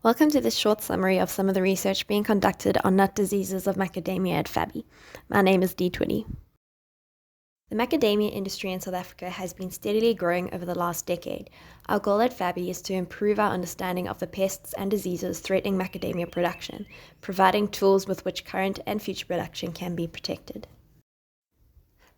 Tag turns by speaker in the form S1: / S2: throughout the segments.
S1: Welcome to this short summary of some of the research being conducted on nut diseases of macadamia at FABI. My name is Dee Twiddy. The macadamia industry in South Africa has been steadily growing over the last decade. Our goal at FABI is to improve our understanding of the pests and diseases threatening macadamia production, providing tools with which current and future production can be protected.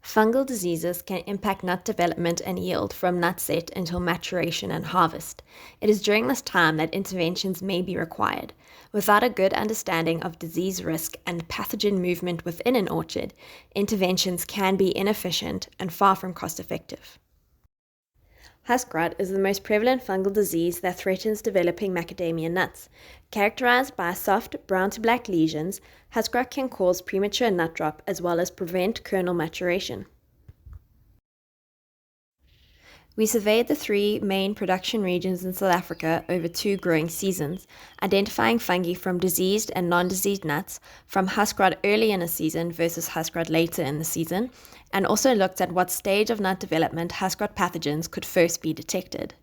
S1: Fungal diseases can impact nut development and yield from nut set until maturation and harvest. It is during this time that interventions may be required. Without a good understanding of disease risk and pathogen movement within an orchard, interventions can be inefficient and far from cost-effective. Husk rot is the most prevalent fungal disease that threatens developing macadamia nuts. Characterized by soft brown to black lesions, husk rot can cause premature nut drop as well as prevent kernel maturation. We surveyed the 3 main production regions in South Africa over 2 growing seasons, identifying fungi from diseased and non-diseased nuts, from husk rot early in a season versus husk rot later in the season, and also looked at what stage of nut development husk rot pathogens could first be detected.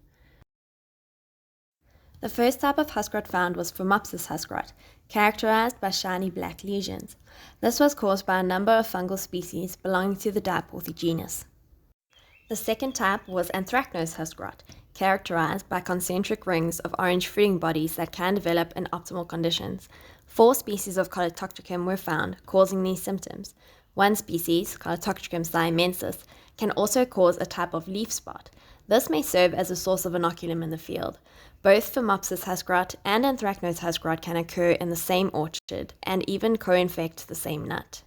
S1: The first type of husk rot found was Phomopsis husk rot, characterized by shiny black lesions. This was caused by a number of fungal species belonging to the Diporthy genus. The second type was Anthracnose husk rot, characterized by concentric rings of orange fruiting bodies that can develop in optimal conditions. 4 species of Calotoxicum were found, causing these symptoms. One species, Calotoxicum siamensis, can also cause a type of leaf spot. This may serve as a source of inoculum in the field. Both Phomopsis husk rot and Anthracnose husk rot can occur in the same orchard and even co-infect the same nut.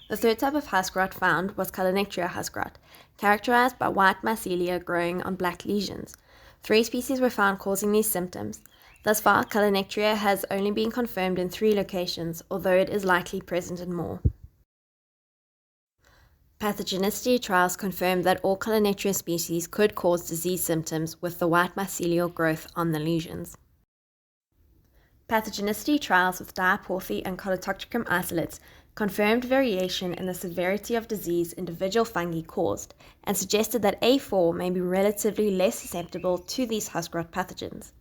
S1: The third type of husk rot found was Calanectria husk rot, characterized by white mycelia growing on black lesions. 3 species were found causing these symptoms. Thus far, Calanectria has only been confirmed in 3 locations, although it is likely present in more. Pathogenicity trials confirmed that all Calanectria species could cause disease symptoms with the white mycelial growth on the lesions. Pathogenicity trials with Diporthy and Calotoxicum isolates confirmed variation in the severity of disease individual fungi caused and suggested that A4 may be relatively less susceptible to these husk rot pathogens.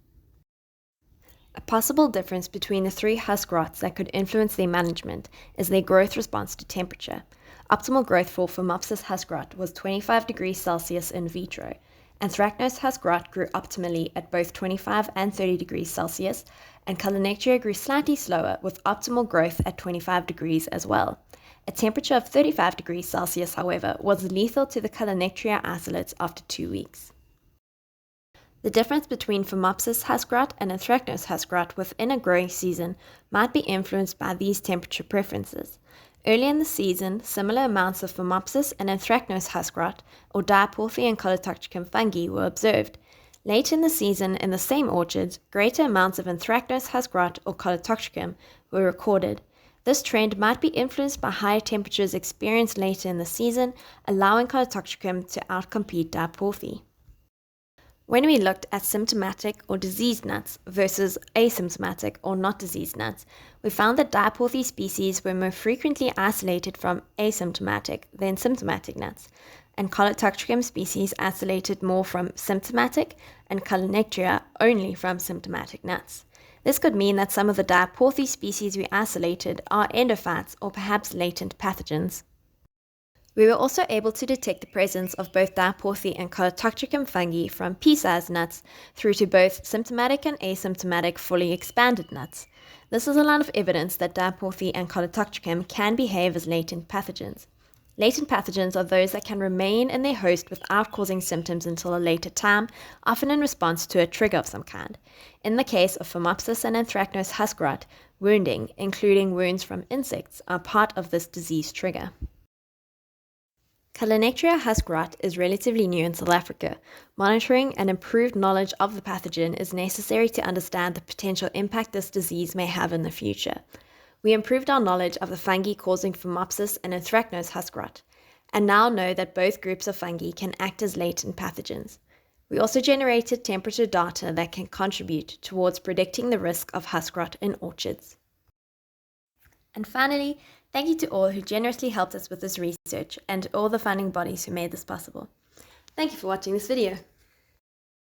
S1: A possible difference between the 3 husk rots that could influence their management is their growth response to temperature. Optimal growth for Phomopsis husk rot was 25 degrees Celsius in vitro. Anthracnose husk rot grew optimally at both 25 and 30 degrees Celsius, and Calanectria grew slightly slower with optimal growth at 25 degrees as well. A temperature of 35 degrees Celsius, however, was lethal to the Calanectria isolates after 2 weeks. The difference between Phomopsis husk rot and Anthracnose husk rot within a growing season might be influenced by these temperature preferences. Early in the season, similar amounts of Phomopsis and Anthracnose husk rot, or Diporthy and Calotoxicum fungi, were observed. Late in the season, in the same orchards, greater amounts of Anthracnose husk rot or Calotoxicum were recorded. This trend might be influenced by higher temperatures experienced later in the season, allowing Calotoxicum to outcompete Diporthy. When we looked at symptomatic or diseased nuts versus asymptomatic or not diseased nuts, we found that Diporthy species were more frequently isolated from asymptomatic than symptomatic nuts, and Calotoxicum species isolated more from symptomatic and Calanectria only from symptomatic nuts. This could mean that some of the Diporthy species we isolated are endophytes or perhaps latent pathogens. We were also able to detect the presence of both Diporthy and Calotoxicum fungi from pea-sized nuts through to both symptomatic and asymptomatic fully expanded nuts. This is a lot of evidence that Diporthy and Calotoxicum can behave as latent pathogens. Latent pathogens are those that can remain in their host without causing symptoms until a later time, often in response to a trigger of some kind. In the case of Phomopsis and Anthracnose husk rot, wounding, including wounds from insects, are part of this disease trigger. Calanectria husk rot is relatively new in South Africa. Monitoring and improved knowledge of the pathogen is necessary to understand the potential impact this disease may have in the future. We improved our knowledge of the fungi causing Phomopsis and Anthracnose husk rot, and now know that both groups of fungi can act as latent pathogens. We also generated temperature data that can contribute towards predicting the risk of husk rot in orchards. And finally, thank you to all who generously helped us with this research and all the funding bodies who made this possible. Thank you for watching this video.